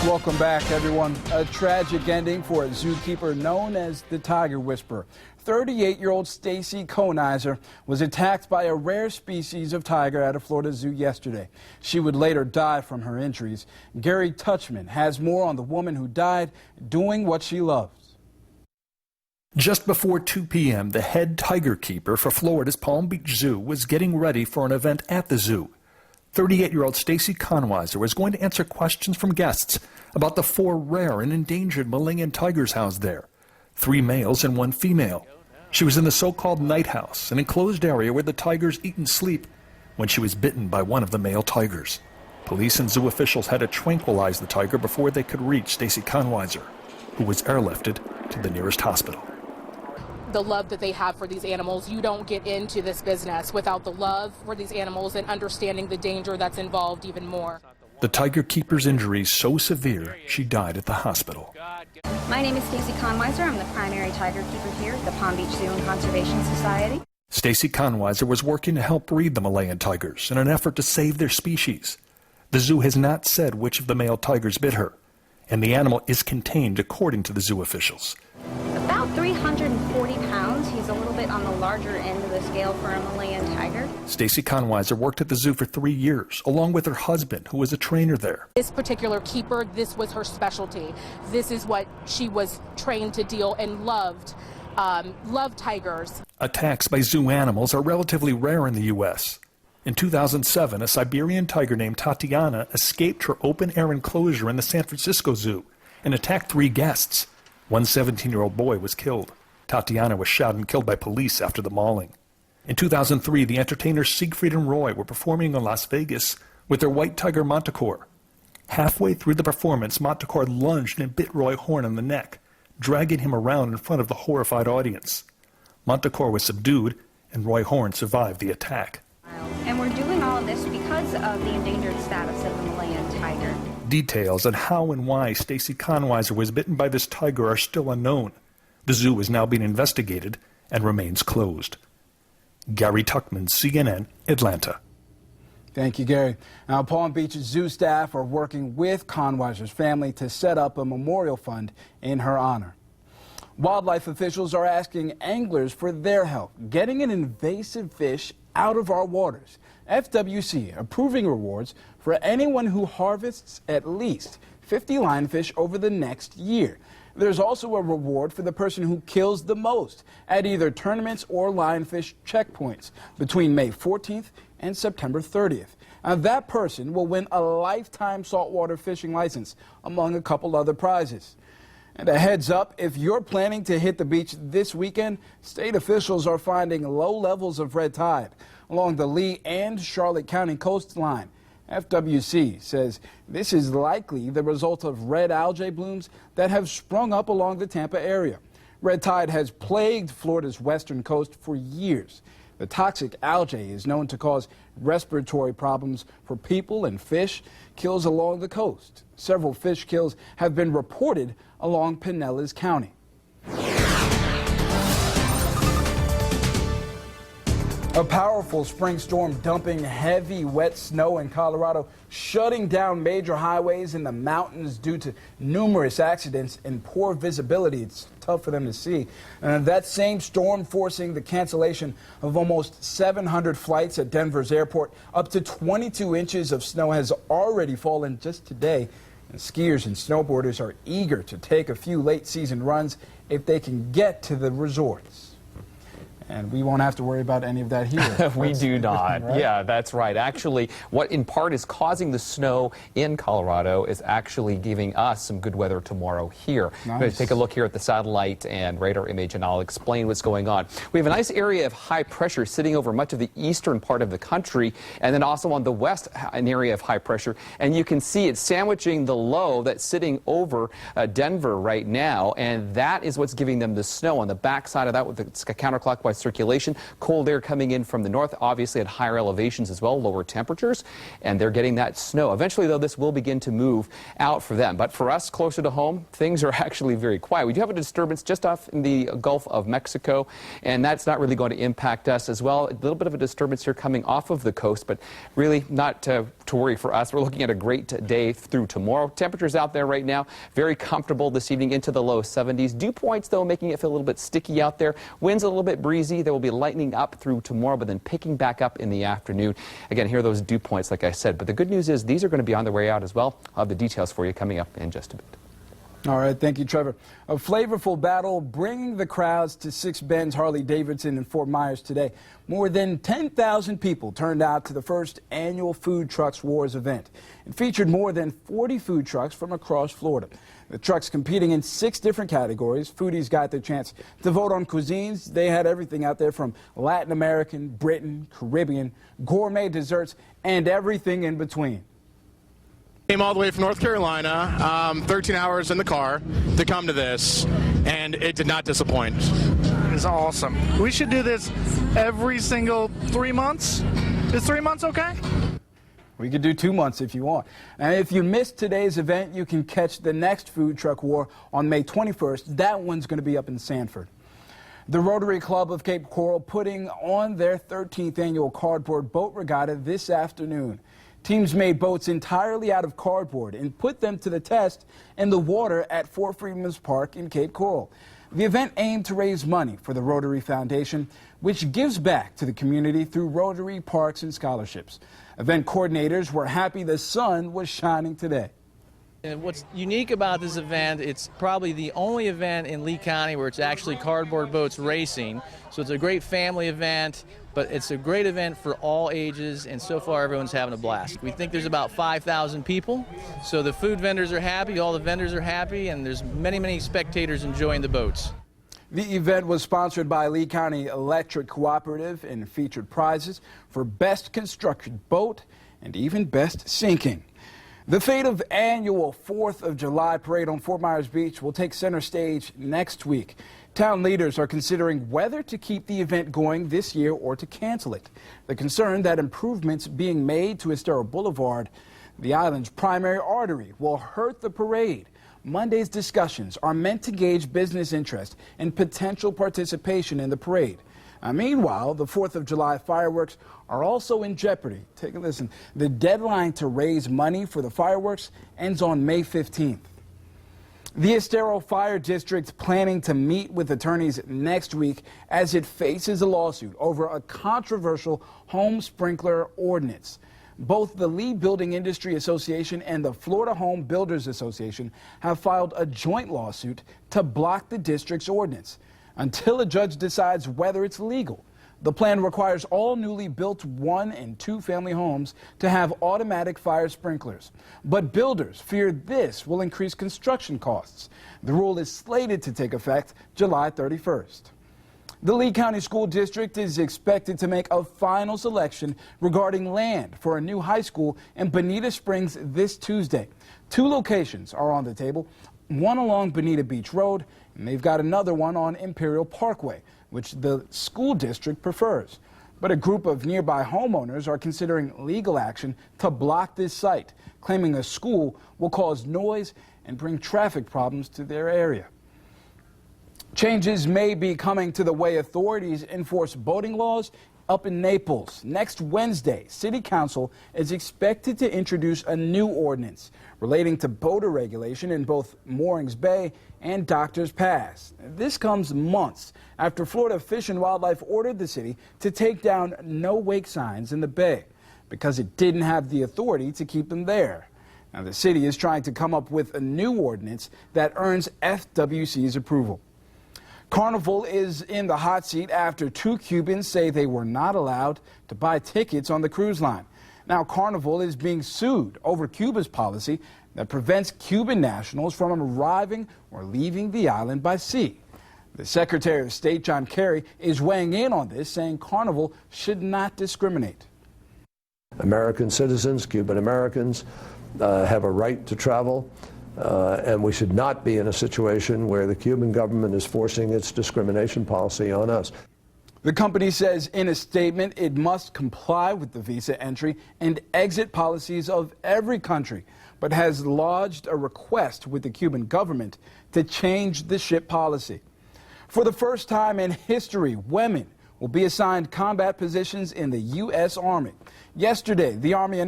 Welcome back, everyone. A tragic ending for a zookeeper known as the Tiger Whisperer. 38-year-old Stacy Konizer was attacked by a rare species of tiger at a Florida zoo yesterday. She would later die from her injuries. Gary Touchman has more on the woman who died doing what she loves. Just before 2 p.m., the head tiger keeper for Florida's Palm Beach Zoo was getting ready for an event at the zoo. 38-year-old Stacy Konizer was going to answer questions from guests about the 4 rare and endangered Malayan tigers housed there, 3 males and 1 female. She was in the so-called night house, an enclosed area where the tigers eat and sleep, when she was bitten by one of the male tigers. Police and zoo officials had to tranquilize the tiger before they could reach Stacy Konizer, who was airlifted to the nearest hospital. The love that they have for these animals, you don't get into this business without the love for these animals and understanding the danger that's involved even more. The tiger keeper's injuries so severe, she died at the hospital. My name is Stacy Konizer. I'm the primary tiger keeper here at the Palm Beach Zoo and Conservation Society. Stacy Konizer was working to help breed the Malayan tigers in an effort to save their species. The zoo has not said which of the male tigers bit her, and the animal is contained according to the zoo officials. About 340 pounds. He's a little bit on the larger end of the scale for a Malayan tiger. Stacy Konizer worked at the zoo for 3 years, along with her husband, who was a trainer there. This particular keeper, this was her specialty. This is what she was trained to deal and loved. Loved tigers. Attacks by zoo animals are relatively rare in the U.S. In 2007, a Siberian tiger named Tatiana escaped her open-air enclosure in the San Francisco Zoo and attacked 3 guests. One 17-year-old boy was killed. Tatiana was shot and killed by police after the mauling. In 2003, the entertainers Siegfried and Roy were performing in Las Vegas with their white tiger Manticore. Halfway through the performance, Manticore lunged and bit Roy Horn on the neck, dragging him around in front of the horrified audience. Manticore was subdued, and Roy Horn survived the attack. And we're doing all of this because of the endangered status of the Malayan tiger. Details on how and why Stacy Konizer was bitten by this tiger are still unknown. The zoo is now being investigated and remains closed. Gary Tuckman, CNN, Atlanta. Thank you, Gary. Now, Palm Beach Zoo staff are working with Konizer's family to set up a memorial fund in her honor. Wildlife officials are asking anglers for their help getting an invasive fish out of our waters. FWC approving rewards for anyone who harvests at least 50 lionfish over the next year. There's also a reward for the person who kills the most at either tournaments or lionfish checkpoints between May 14th and September 30th. Now, that person will win a lifetime saltwater fishing license, among a couple other prizes. And a heads up, if you're planning to hit the beach this weekend, state officials are finding low levels of red tide along the Lee and Charlotte County coastline. FWC says this is likely the result of red algae blooms that have sprung up along the Tampa area. Red tide has plagued Florida's western coast for years. The toxic algae is known to cause respiratory problems for people and fish. Kills along the coast. Several fish kills have been reported along Pinellas County. A powerful spring storm dumping heavy wet snow in Colorado, shutting down major highways in the mountains due to numerous accidents and poor visibility. It's tough for them to see. That same storm forcing the cancellation of almost 700 flights at Denver's airport. Up to 22 inches of snow has already fallen just today. And skiers and snowboarders are eager to take a few late season runs if they can get to the resorts. And we won't have to worry about any of that here. We do not. Right? Yeah, that's right. Actually, what in part is causing the snow in Colorado is actually giving us some good weather tomorrow here. Nice. Let's take a look here at the satellite and radar image, and I'll explain what's going on. We have a nice area of high pressure sitting over much of the eastern part of the country, and then also on the west, an area of high pressure. And you can see it's sandwiching the low that's sitting over Denver right now, and that is what's giving them the snow. On the backside of that, with the counterclockwise circulation, cold air coming in from the north, obviously at higher elevations as well, lower temperatures, and they're getting that snow. Eventually, though, this will begin to move out for them. But for us, closer to home, things are actually very quiet. We do have a disturbance just off in the Gulf of Mexico, and that's not really going to impact us as well. A little bit of a disturbance here coming off of the coast, but really not too to worry for us. We're looking at a great day through tomorrow. Temperatures out there right now, very comfortable this evening into the low 70s. Dew points, though, making it feel a little bit sticky out there. Winds a little bit breezy. There will be lightning up through tomorrow, but then picking back up in the afternoon. Again, here are those dew points, like I said. But the good news is these are going to be on their way out as well. I'll have the details for you coming up in just a bit. All right, thank you, Trevor. A flavorful battle bringing the crowds to Six Ben's Harley-Davidson in Fort Myers today. More than 10,000 people turned out to the first annual Food Trucks Wars event. It featured more than 40 food trucks from across Florida. The trucks competing in 6 different categories. Foodies got their chance to vote on cuisines. They had everything out there from Latin American, Britain, Caribbean, gourmet desserts, and everything in between. Came all the way from North Carolina, 13 hours in the car to come to this, and it did not disappoint. It's awesome. We should do this every single 3 months. Is 3 months okay? We could do 2 months if you want. And if you missed today's event, you can catch the next Food Truck War on May 21st. That one's going to be up in Sanford. The Rotary Club of Cape Coral putting on their 13th annual cardboard boat regatta this afternoon. Teams made boats entirely out of cardboard and put them to the test in the water at Fort Freeman's Park in Cape Coral. The event aimed to raise money for the Rotary Foundation, which gives back to the community through Rotary Parks and scholarships. Event coordinators were happy the sun was shining today. And what's unique about this event, it's probably the only event in Lee County where it's actually cardboard boats racing. So it's a great family event, but it's a great event for all ages, and so far everyone's having a blast. We think there's about 5,000 people, so the food vendors are happy, all the vendors are happy, and there's many, many spectators enjoying the boats. The event was sponsored by Lee County Electric Cooperative and featured prizes for best constructed boat and even best sinking. The fate of annual 4th of July parade on Fort Myers Beach will take center stage next week. Town leaders are considering whether to keep the event going this year or to cancel it. They're concerned that improvements being made to Estero Boulevard, the island's primary artery, will hurt the parade. Monday's discussions are meant to gauge business interest and potential participation in the parade. Meanwhile, the 4th of July fireworks are also in jeopardy. Take a listen. The deadline to raise money for the fireworks ends on May 15th. The Estero Fire District planning to meet with attorneys next week as it faces a lawsuit over a controversial home sprinkler ordinance. Both the Lee Building Industry Association and the Florida Home Builders Association have filed a joint lawsuit to block the district's ordinance until a judge decides whether it's legal. The plan requires all newly built 1- and 2-family homes to have automatic fire sprinklers. But builders fear this will increase construction costs. The rule is slated to take effect July 31st. The Lee County School District is expected to make a final selection regarding land for a new high school in Bonita Springs this Tuesday. 2 locations are on the table, one along Bonita Beach Road, and they've got another one on Imperial Parkway, which the school district prefers. But a group of nearby homeowners are considering legal action to block this site, claiming a school will cause noise and bring traffic problems to their area. Changes may be coming to the way authorities enforce boating laws up in Naples. Next Wednesday, City Council is expected to introduce a new ordinance relating to boater regulation in both Moorings Bay and Doctors Pass. This comes months after Florida Fish and Wildlife ordered the city to take down no wake signs in the bay because it didn't have the authority to keep them there. Now, the city is trying to come up with a new ordinance that earns FWC's approval. Carnival is in the hot seat after 2 Cubans say they were not allowed to buy tickets on the cruise line. Now, Carnival is being sued over Cuba's policy that prevents Cuban nationals from arriving or leaving the island by sea. The Secretary of State, John Kerry, is weighing in on this, saying Carnival should not discriminate. American citizens, Cuban Americans, have a right to travel. And we should not be in a situation where the Cuban government is forcing its discrimination policy on us. The company says in a statement it must comply with the visa entry and exit policies of every country, but has lodged a request with the Cuban government to change the ship policy. For the first time in history, women will be assigned combat positions in the U.S. Army. Yesterday, the Army announced